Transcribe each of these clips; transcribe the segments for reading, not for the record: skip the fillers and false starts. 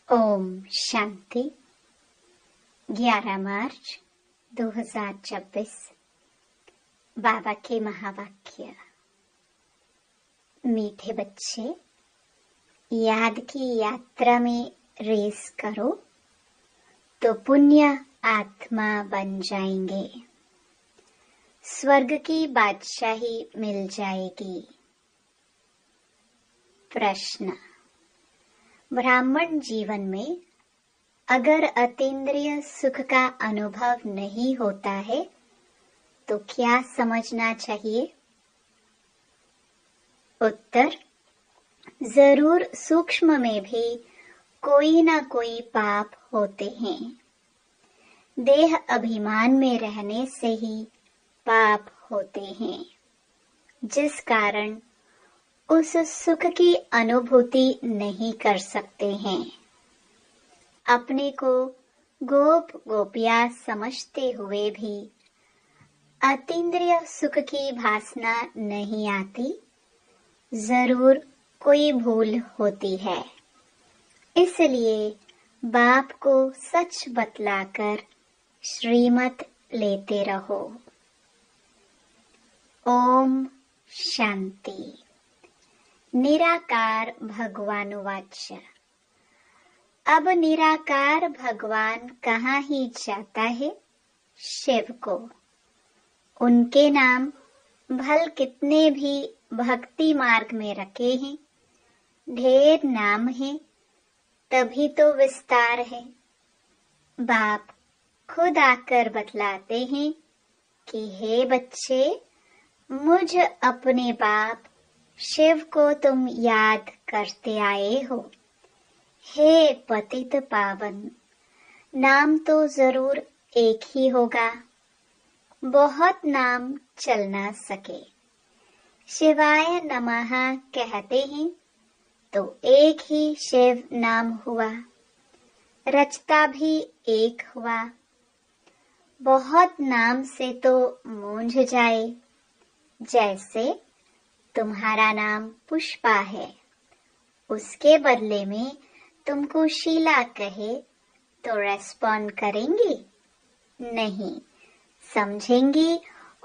ओम शांति। 11 मार्च 2026। बाबा के महावाक्य। मीठे बच्चे, याद की यात्रा में रेस करो तो पुण्य आत्मा बन जाएंगे, स्वर्ग की बादशाही मिल जाएगी। प्रश्न। ब्राह्मण जीवन में अगर अतीन्द्रिय सुख का अनुभव नहीं होता है तो क्या समझना चाहिए? उत्तर। जरूर सूक्ष्म में भी कोई ना कोई पाप होते हैं। देह अभिमान में रहने से ही पाप होते हैं, जिस कारण उस सुख की अनुभूति नहीं कर सकते हैं। अपने को गोप गोपिया समझते हुए भी अतीन्द्रिय सुख की भासना नहीं आती, जरूर कोई भूल होती है। इसलिए बाप को सच बतलाकर श्रीमत लेते रहो। ओम शांति। निराकार भगवानुवाच। अब निराकार भगवान कहाँ ही जाता है? शिव को। उनके नाम भल कितने भी भक्ति मार्ग में रखे हैं, ढेर नाम है तभी तो विस्तार है। बाप खुद आकर बतलाते हैं कि हे बच्चे, मुझ अपने बाप शिव को तुम याद करते आए हो। हे पतित पावन, नाम तो जरूर एक ही होगा, बहुत नाम चल ना सके। शिवाय नमः कहते हैं तो एक ही शिव नाम हुआ, रचता भी एक हुआ। बहुत नाम से तो मूंझ जाए, जैसे तुम्हारा नाम पुष्पा है, उसके बदले में तुमको शीला कहे तो रेस्पॉन्ड करेंगी? नहीं, समझेंगी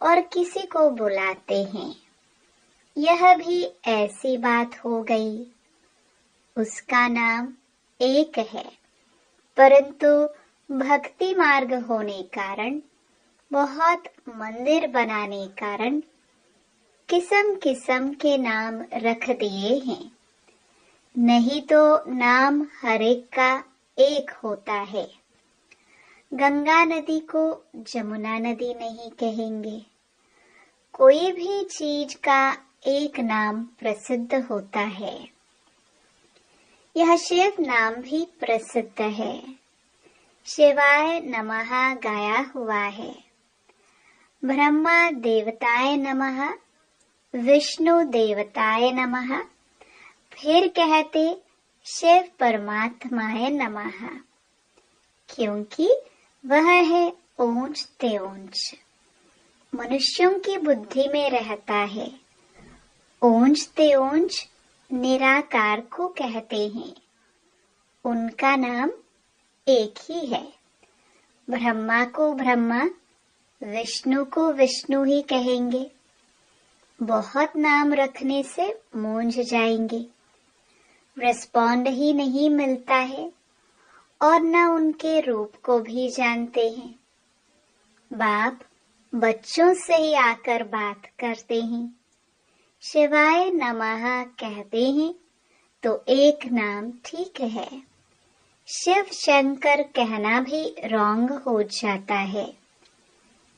और किसी को बुलाते हैं। यह भी ऐसी बात हो गई। उसका नाम एक है, परंतु भक्ति मार्ग होने कारण, बहुत मंदिर बनाने कारण किस्म किस्म के नाम रख दिए हैं। नहीं तो नाम हर एक का एक होता है। गंगा नदी को जमुना नदी नहीं कहेंगे। कोई भी चीज का एक नाम प्रसिद्ध होता है। यह शिव नाम भी प्रसिद्ध है। शिवाय नमः गाया हुआ है। ब्रह्मा देवताय नमः, विष्णु देवताय नमः, फिर कहते शिव परमात्माय नमः, क्योंकि वह है ऊंच ते ऊंच। मनुष्यों की बुद्धि में रहता है। ऊंच ते ऊंच निराकार को कहते हैं। उनका नाम एक ही है। ब्रह्मा को ब्रह्मा, विष्णु को विष्णु ही कहेंगे। बहुत नाम रखने से मूंझ जाएंगे। रिस्पॉन्ड ही नहीं मिलता है और न उनके रूप को भी जानते हैं। बाप बच्चों से ही आकर बात करते हैं। शिवाय नमः कहते हैं तो एक नाम ठीक है। शिव शंकर कहना भी रॉन्ग हो जाता है।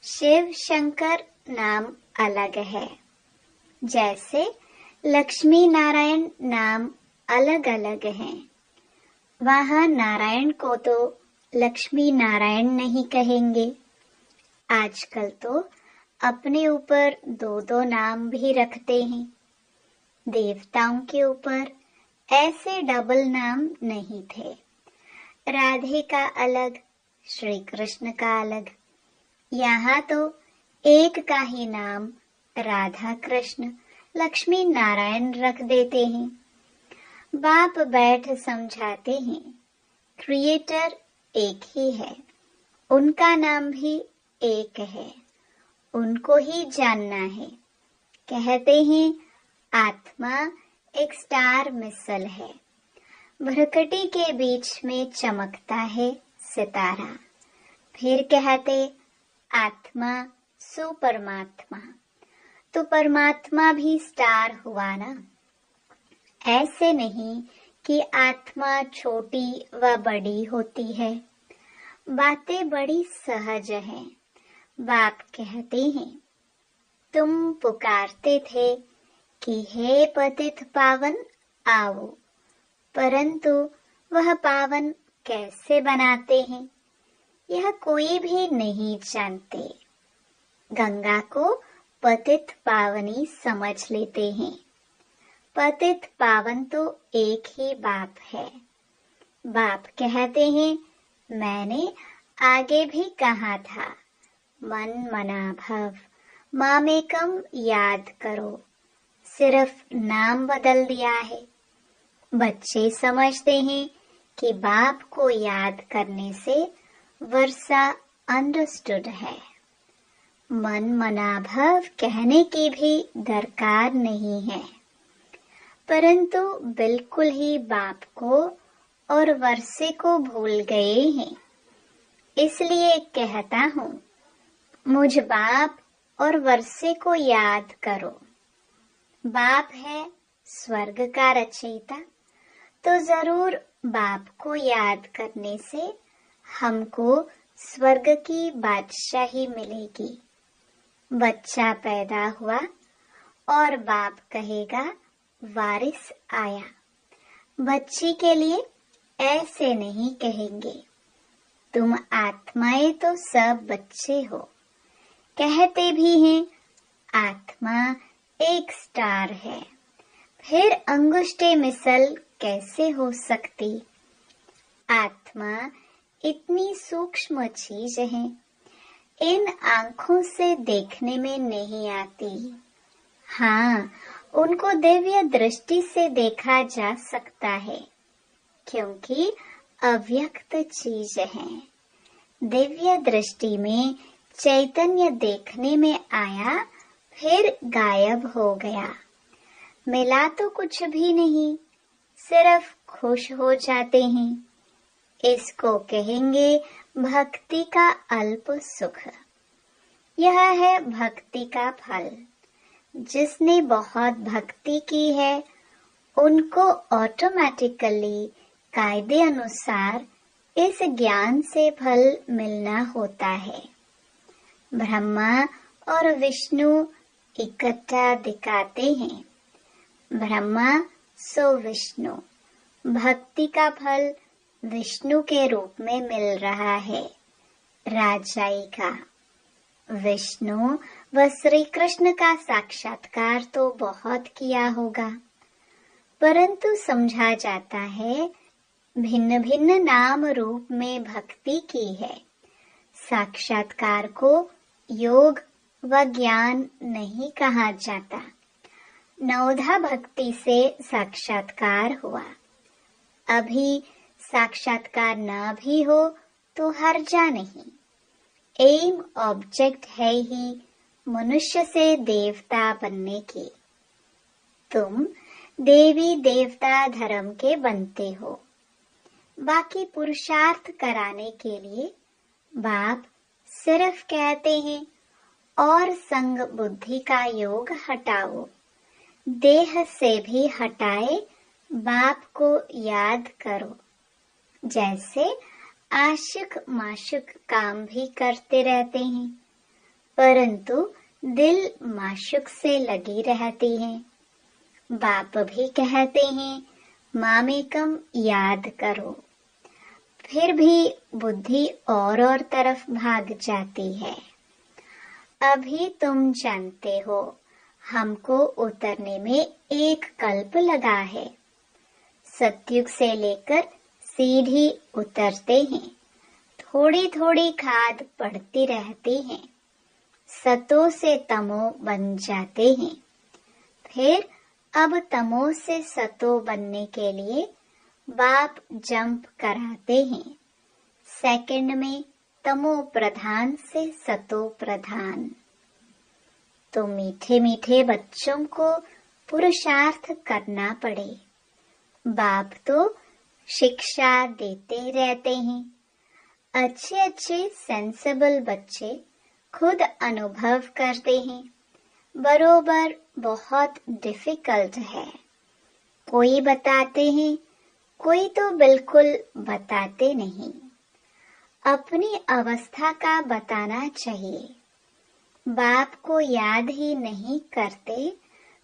शिव शंकर नाम अलग है। जैसे लक्ष्मी नारायण नाम अलग अलग हैं। वहाँ नारायण को तो लक्ष्मी नारायण नहीं कहेंगे। आजकल तो अपने ऊपर दो दो नाम भी रखते हैं। देवताओं के ऊपर ऐसे डबल नाम नहीं थे। राधे का अलग, श्री कृष्ण का अलग। यहाँ तो एक का ही नाम राधा कृष्ण लक्ष्मी नारायण रख देते हैं। बाप बैठ समझाते हैं क्रिएटर एक ही है, उनका नाम भी एक है, उनको ही जानना है। कहते हैं आत्मा एक स्टार मिसल है, भ्रकटी के बीच में चमकता है सितारा। फिर कहते आत्मा सो परमात्मा, तो परमात्मा भी स्टार हुआ ना। ऐसे नहीं कि आत्मा छोटी व बड़ी होती है, बातें बड़ी सहज हैं। बाप कहते हैं तुम पुकारते थे कि हे पतित पावन आओ, परंतु वह पावन कैसे बनाते हैं यह कोई भी नहीं जानते। गंगा को पतित पावनी समझ लेते हैं। पतित पावन तो एक ही बाप है। बाप कहते हैं मैंने आगे भी कहा था, मन मना भव, मामेकम याद करो, सिर्फ नाम बदल दिया है। बच्चे समझते हैं कि बाप को याद करने से वर्षा अंडरस्टूड है। मन मना भव कहने की भी दरकार नहीं है, परंतु बिल्कुल ही बाप को और वर्षे को भूल गए हैं। इसलिए कहता हूँ मुझ बाप और वर्षे को याद करो। बाप है स्वर्ग का रचयिता, तो जरूर बाप को याद करने से हमको स्वर्ग की बादशाही मिलेगी। बच्चा पैदा हुआ और बाप कहेगा वारिस आया। बच्ची के लिए ऐसे नहीं कहेंगे, तुम आत्माएं तो सब बच्चे हो। कहते भी हैं आत्मा एक स्टार है, फिर अंगुष्ठे मिसल कैसे हो सकती। आत्मा इतनी सूक्ष्म चीज है, इन आंखों से देखने में नहीं आती। हाँ, उनको दिव्य दृष्टि से देखा जा सकता है, क्योंकि अव्यक्त चीज है। दिव्य दृष्टि में चैतन्य देखने में आया, फिर गायब हो गया। मिला तो कुछ भी नहीं, सिर्फ खुश हो जाते हैं। इसको कहेंगे भक्ति का अल्प सुख। यह है भक्ति का फल। जिसने बहुत भक्ति की है, उनको ऑटोमेटिकली कायदे अनुसार इस ज्ञान से फल मिलना होता है। ब्रह्मा और विष्णु इकट्ठा दिखाते हैं। ब्रह्मा सो विष्णु, भक्ति का फल विष्णु के रूप में मिल रहा है, राजाई का। विष्णु व श्री कृष्ण का साक्षात्कार तो बहुत किया होगा, परंतु समझा जाता है भिन्न भिन्न नाम रूप में भक्ति की है। साक्षात्कार को योग व ज्ञान नहीं कहा जाता। नवधा भक्ति से साक्षात्कार हुआ। अभी साक्षात्कार न भी हो तो हर्जा नहीं। एम ऑब्जेक्ट है ही मनुष्य से देवता बनने की। तुम देवी देवता धर्म के बनते हो। बाकी पुरुषार्थ कराने के लिए बाप सिर्फ कहते हैं और संग बुद्धि का योग हटाओ। देह से भी हटाए बाप को याद करो। जैसे आशिक माशुक काम भी करते रहते हैं, परंतु दिल माशुक से लगी रहती है। बाप भी कहते हैं मामेकम याद करो, फिर भी बुद्धि और तरफ भाग जाती है। अभी तुम जानते हो हमको उतरने में एक कल्प लगा है। सतयुग से लेकर सीढ़ी उतरते हैं, थोड़ी थोड़ी खाद पड़ती रहती है, सतो से तमो बन जाते हैं। फिर अब तमो से सतो बनने के लिए बाप जंप कराते हैं, सेकंड में तमो प्रधान से सतो प्रधान। तो मीठे मीठे बच्चों को पुरुषार्थ करना पड़े। बाप तो शिक्षा देते रहते हैं। अच्छे अच्छे सेंसिबल बच्चे खुद अनुभव करते हैं, बरोबर बहुत डिफिकल्ट है। कोई बताते हैं, कोई तो बिल्कुल बताते नहीं। अपनी अवस्था का बताना चाहिए। बाप को याद ही नहीं करते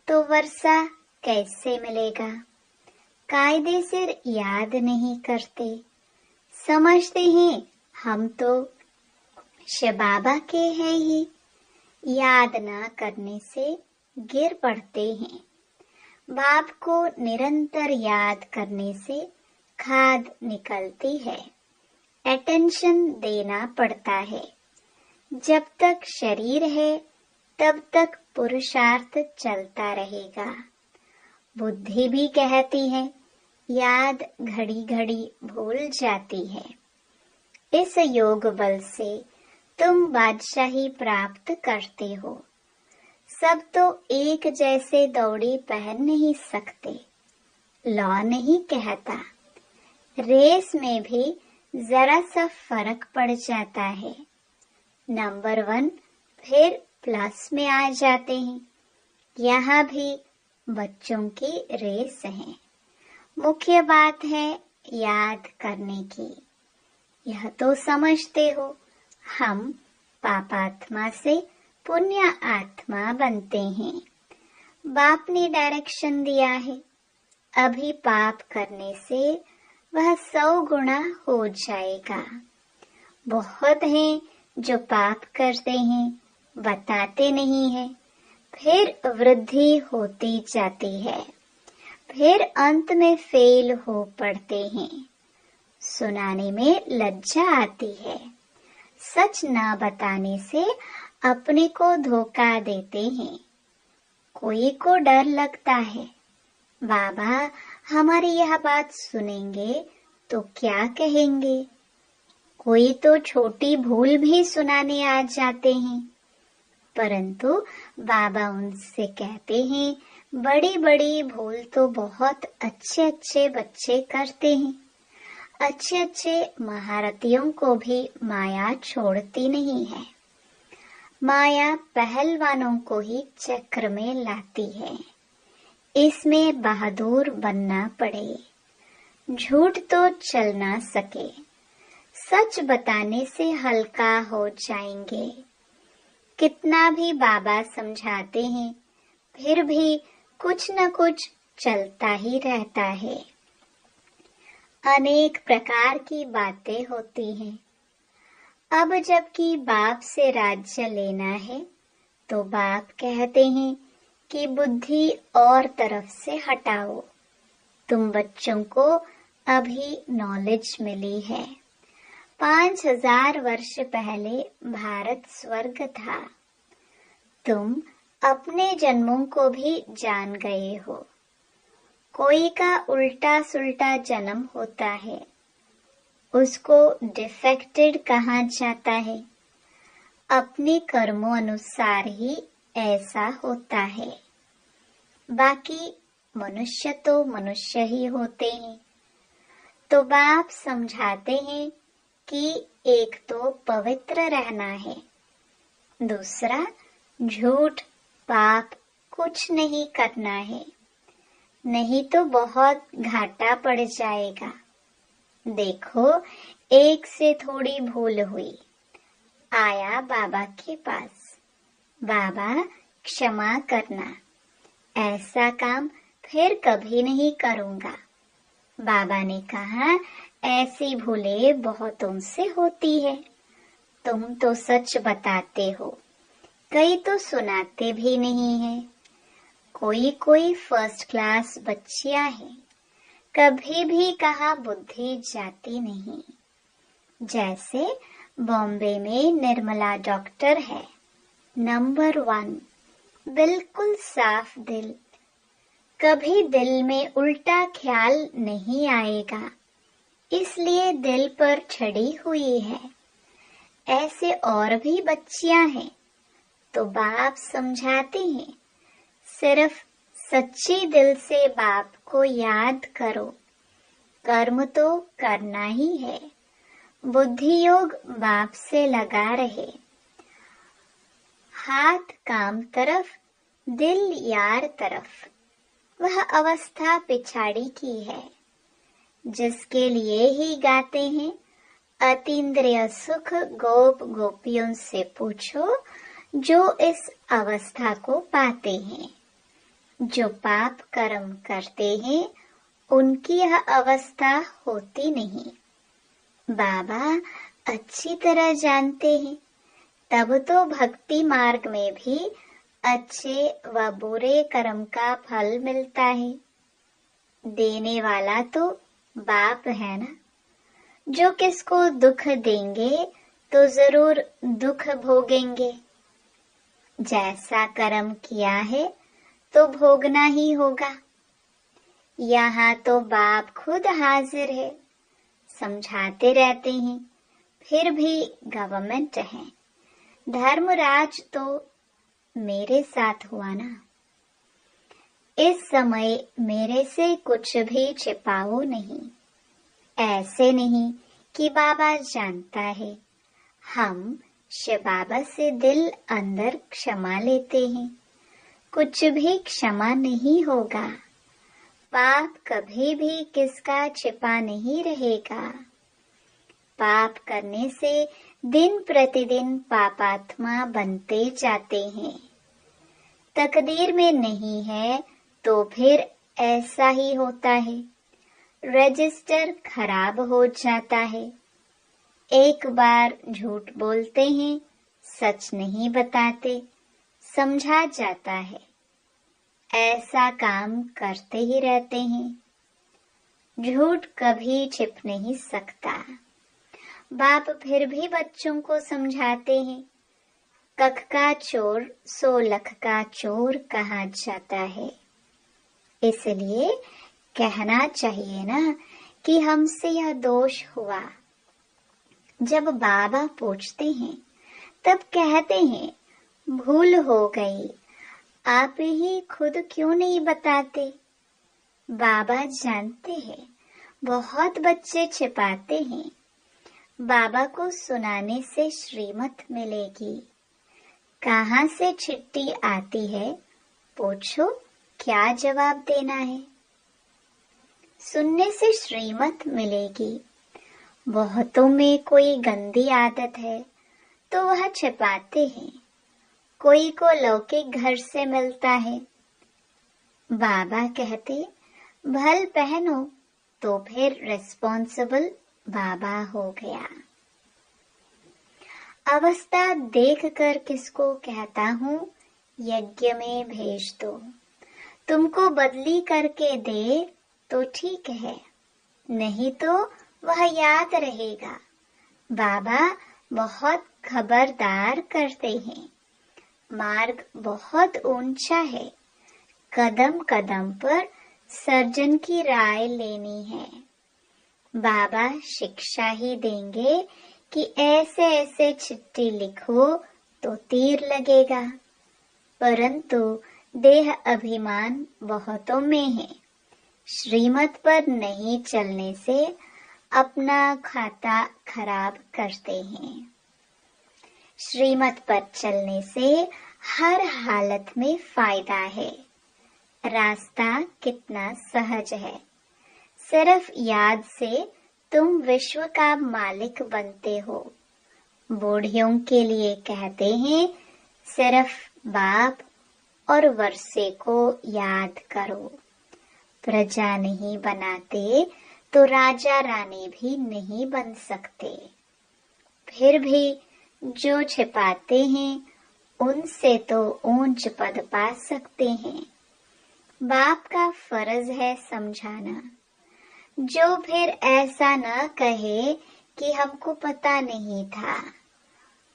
तो वर्षा कैसे मिलेगा? कायदे से याद नहीं करते, समझते हैं हम तो शिव बाबा के हैं ही, याद ना करने से गिर पड़ते हैं। बाप को निरंतर याद करने से खाद निकलती है, अटेंशन देना पड़ता है। जब तक शरीर है तब तक पुरुषार्थ चलता रहेगा। बुद्धि भी कहती है, याद घड़ी घड़ी भूल जाती है। इस योग बल से तुम बादशाही प्राप्त करते हो। सब तो एक जैसे दौड़ी पहन नहीं सकते, लॉ नहीं कहता। रेस में भी जरा सा फर्क पड़ जाता है। नंबर 1 फिर प्लस में आ जाते हैं। यहाँ भी बच्चों की रेस है। मुख्य बात है याद करने की। यह तो समझते हो, हम पापात्मा से पुण्य आत्मा बनते हैं। बाप ने डायरेक्शन दिया है। अभी पाप करने से वह 100 गुना हो जाएगा। बहुत हैं जो पाप करते हैं, बताते नहीं हैं, फिर वृद्धि होती जाती है, फिर अंत में फेल हो पड़ते हैं। सुनाने में लज्जा आती है। सच ना बताने से अपने को धोखा देते हैं। कोई को डर लगता है, बाबा हमारी यह बात सुनेंगे तो क्या कहेंगे। कोई तो छोटी भूल भी सुनाने आ जाते हैं, परंतु बाबा उनसे कहते हैं बड़ी बड़ी भूल तो बहुत अच्छे अच्छे बच्चे करते हैं। अच्छे अच्छे महारथियों को भी माया छोड़ती नहीं है। माया पहलवानों को ही चक्र में लाती है। इसमें बहादुर बनना पड़े। झूठ तो चल ना सके। सच बताने से हल्का हो जाएंगे। कितना भी बाबा समझाते हैं, फिर भी कुछ न कुछ चलता ही रहता है। अनेक प्रकार की बातें होती हैं। अब जबकि बाप से राज्य लेना है, तो बाप कहते हैं कि बुद्धि और तरफ से हटाओ। तुम बच्चों को अभी नॉलेज मिली है। 5000 वर्ष पहले भारत स्वर्ग था। तुम अपने जन्मों को भी जान गए हो। कोई का उल्टा सुल्टा जन्म होता है, उसको डिफेक्टेड कहा जाता है। अपने कर्मों अनुसार ही ऐसा होता है। बाकी मनुष्य तो मनुष्य ही होते हैं। तो बाप समझाते हैं कि एक तो पवित्र रहना है, दूसरा झूठ पाप कुछ नहीं करना है, नहीं तो बहुत घाटा पड़ जाएगा। देखो, एक से थोड़ी भूल हुई, आया बाबा के पास, बाबा क्षमा करना, ऐसा काम फिर कभी नहीं करूँगा। बाबा ने कहा, ऐसी भूलें बहुतों से होती है। तुम तो सच बताते हो, कई तो सुनाते भी नहीं है। कोई कोई फर्स्ट क्लास बच्चियां हैं, कभी भी कहा बुद्धि जाती नहीं। जैसे बॉम्बे में निर्मला डॉक्टर है, नंबर 1, बिल्कुल साफ दिल, कभी दिल में उल्टा ख्याल नहीं आएगा, इसलिए दिल पर चढ़ी हुई है। ऐसे और भी बच्चियां हैं, तो बाप समझाते हैं, सिर्फ सच्चे दिल से बाप को याद करो। कर्म तो करना ही है, बुद्धि योग बाप से लगा रहे। हाथ काम तरफ, दिल यार तरफ, वह अवस्था पिछाड़ी की है, जिसके लिए ही गाते हैं, अतीन्द्रिय सुख गोप गोपियों से पूछो, जो इस अवस्था को पाते हैं। जो पाप कर्म करते हैं, उनकी यह अवस्था होती नहीं। बाबा अच्छी तरह जानते हैं, तब तो भक्ति मार्ग में भी अच्छे व बुरे कर्म का फल मिलता है। देने वाला तो बाप है ना। जो किसको दुख देंगे तो जरूर दुख भोगेंगे। जैसा कर्म किया है तो भोगना ही होगा। यहाँ तो बाप खुद हाजिर है, समझाते रहते हैं, फिर भी गवर्नमेंट है। धर्मराज तो मेरे साथ हुआ ना। इस समय मेरे से कुछ भी छिपाओ नहीं। ऐसे नहीं कि बाबा जानता है। हम शिव बाबा से दिल अंदर क्षमा लेते हैं, कुछ भी क्षमा नहीं होगा। पाप कभी भी किसका छिपा नहीं रहेगा। पाप करने से दिन प्रतिदिन पापात्मा बनते जाते हैं। तकदीर में नहीं है तो फिर ऐसा ही होता है। रजिस्टर खराब हो जाता है। एक बार झूठ बोलते हैं, सच नहीं बताते, समझा जाता है। ऐसा काम करते ही रहते हैं। झूठ कभी छिप नहीं सकता। बाप फिर भी बच्चों को समझाते हैं, कख का चोर 100 लख का चोर कहा जाता है। इसलिए कहना चाहिए ना कि हमसे यह दोष हुआ। जब बाबा पूछते हैं तब कहते हैं, भूल हो गई, आप ही खुद क्यों नहीं बताते। बाबा जानते हैं, बहुत बच्चे छिपाते हैं। बाबा को सुनाने से श्रीमत मिलेगी। कहाँ से चिट्ठी आती है, पूछो, क्या जवाब देना है। सुनने से श्रीमत मिलेगी। बहुतों में कोई गंदी आदत है तो वह छिपाते हैं। कोई को लौकिक घर से मिलता है। बाबा कहते, भल पहनो तो फिर रिस्पॉन्सिबल बाबा हो गया। अवस्था देखकर किसको कहता हूँ, यज्ञ में भेज दो। तुमको बदली करके दे तो ठीक है, नहीं तो वह याद रहेगा। बाबा बहुत खबरदार करते हैं। मार्ग बहुत ऊंचा है। कदम कदम पर सर्जन की राय लेनी है। बाबा शिक्षा ही देंगे कि ऐसे ऐसे चिट्ठी लिखो तो तीर लगेगा। परंतु देह अभिमान बहुतों में है। श्रीमत पर नहीं चलने से अपना खाता खराब करते हैं। श्रीमत पर चलने से हर हालत में फायदा है। रास्ता कितना सहज है। सिर्फ याद से तुम विश्व का मालिक बनते हो। बूढ़ियों के लिए कहते हैं, सिर्फ बाप और वर्षे को याद करो। प्रजा नहीं बनाते तो राजा रानी भी नहीं बन सकते। फिर भी जो छिपाते हैं उनसे तो ऊंच पद पा सकते हैं। बाप का फर्ज है समझाना। जो फिर ऐसा न कहे कि हमको पता नहीं था।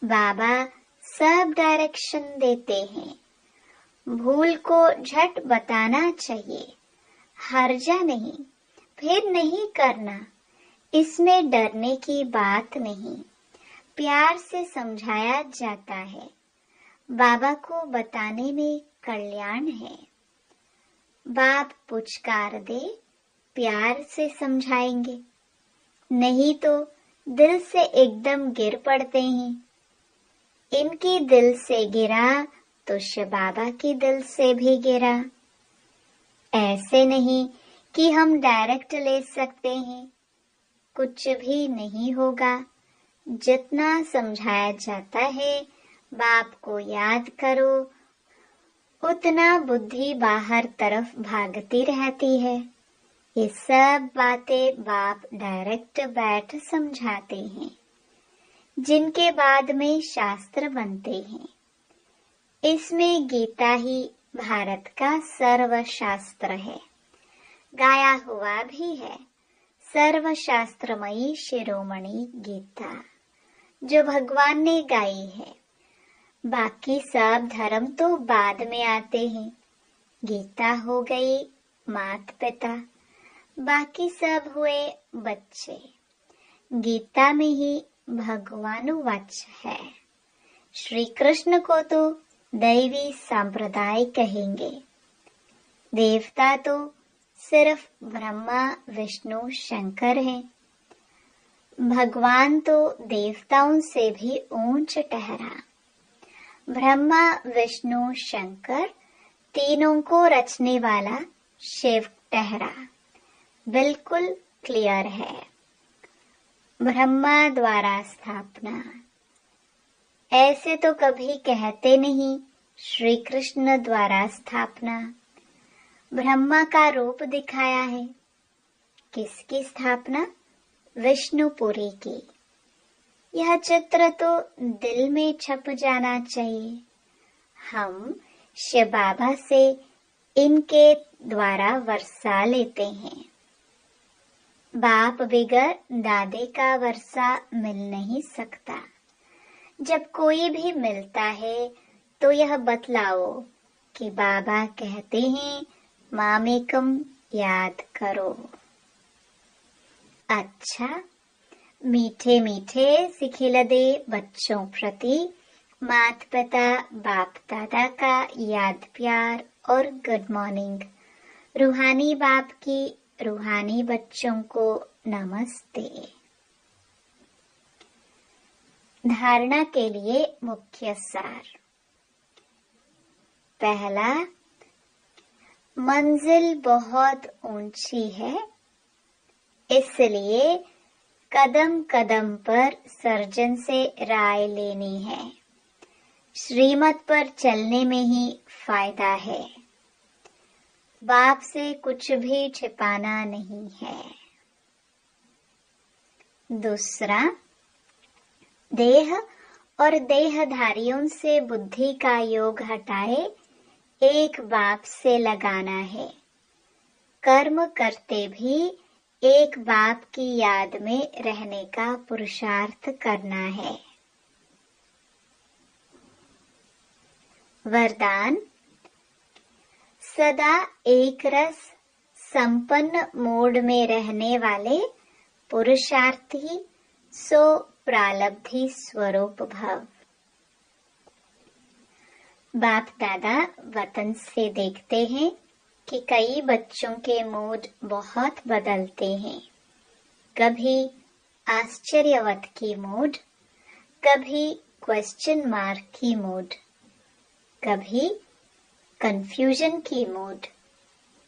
बाबा सब डायरेक्शन देते हैं। भूल को झट बताना चाहिए। हर्जा नहीं, फिर नहीं करना, इसमें डरने की बात नहीं। प्यार से समझाया जाता है, बाबा को बताने में कल्याण है। बाप पुचकार दे, प्यार से समझाएंगे, नहीं तो दिल से एकदम गिर पड़ते हैं। इनकी दिल से गिरा तो शिव बाबा की दिल से भी गिरा। ऐसे नहीं कि हम डायरेक्ट ले सकते हैं, कुछ भी नहीं होगा। जितना समझाया जाता है, बाप को याद करो, उतना बुद्धि बाहर तरफ भागती रहती है। ये सब बातें बाप डायरेक्ट बैठ समझाते हैं, जिनके बाद में शास्त्र बनते हैं। इसमें गीता ही भारत का सर्वशास्त्र है, गाया हुआ भी है। सर्वशास्त्रमयी शिरोमणि गीता जो भगवान ने गाई है। बाकी सब धर्म तो बाद में आते हैं। गीता हो गई माता पिता, बाकी सब हुए बच्चे। गीता में ही भगवान वाच है। श्री कृष्ण को तो दैवी संप्रदाय कहेंगे। देवता तो सिर्फ ब्रह्मा विष्णु शंकर हैं। भगवान तो देवताओं से भी ऊंच ठहरा। ब्रह्मा विष्णु शंकर तीनों को रचने वाला शिव ठहरा। बिल्कुल क्लियर है। ब्रह्मा द्वारा स्थापना, ऐसे तो कभी कहते नहीं श्री कृष्ण द्वारा स्थापना। ब्रह्मा का रूप दिखाया है। किसकी स्थापना? विष्णुपुरी की। यह चित्र तो दिल में छप जाना चाहिए। हम शिव बाबा से इनके द्वारा वर्षा लेते हैं। बाप बिगर दादे का वर्षा मिल नहीं सकता। जब कोई भी मिलता है तो यह बतलाओ कि बाबा कहते हैं मामेकम याद करो। अच्छा, मीठे मीठे सिखिलदे बच्चों प्रति माता पिता बाप दादा का याद प्यार और गुड मॉर्निंग। रूहानी बाप की रूहानी बच्चों को नमस्ते। धारणा के लिए मुख्य सार। पहला, मंजिल बहुत ऊंची है, इसलिए कदम कदम पर सर्जन से राय लेनी है। श्रीमत पर चलने में ही फायदा है। बाप से कुछ भी छिपाना नहीं है। दूसरा, देह और देहधारियों से बुद्धि का योग हटाए एक बाप से लगाना है। कर्म करते भी एक बाप की याद में रहने का पुरुषार्थ करना है। वरदान, सदा एक रस संपन्न मोड में रहने वाले पुरुषार्थी सो प्रालब्धि स्वरूप भव। बाप दादा वतन से देखते हैं कि कई बच्चों के मूड बहुत बदलते हैं। कभी आश्चर्यवत की मूड, कभी क्वेश्चन मार्क की मूड, कभी कंफ्यूजन की मूड,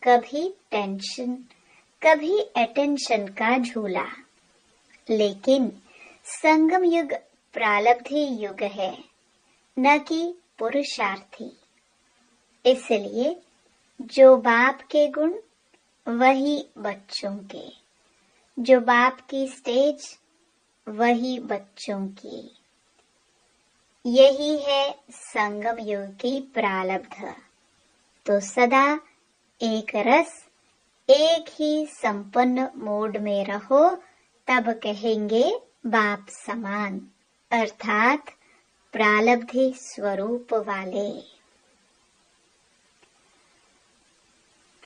कभी टेंशन, कभी अटेंशन का झूला। लेकिन संगम युग प्रालब्धि युग है, न कि पुरुषार्थी। इसलिए जो बाप के गुण वही बच्चों के, जो बाप की स्टेज वही बच्चों की। यही है संगम युग की प्रालब्ध। तो सदा एक रस एक ही संपन्न मोड में रहो, तब कहेंगे बाप समान, अर्थात प्रालब्धि स्वरूप वाले।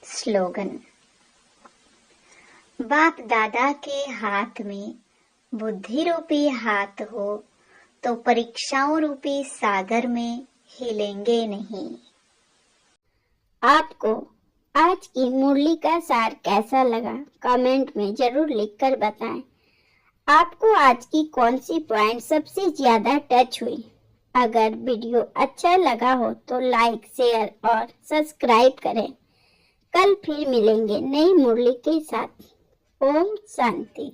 स्लोगन, बाप दादा के हाथ में बुद्धि रूपी हाथ हो तो परीक्षाओं रूपी सागर में हिलेंगे नहीं। आपको आज की मुरली का सार कैसा लगा कमेंट में जरूर लिखकर बताएं। आपको आज की कौन सी पॉइंट सबसे ज्यादा टच हुई? अगर वीडियो अच्छा लगा हो तो लाइक, शेयर और सब्सक्राइब करें। कल फिर मिलेंगे नई मुरली के साथ। ओम शांति।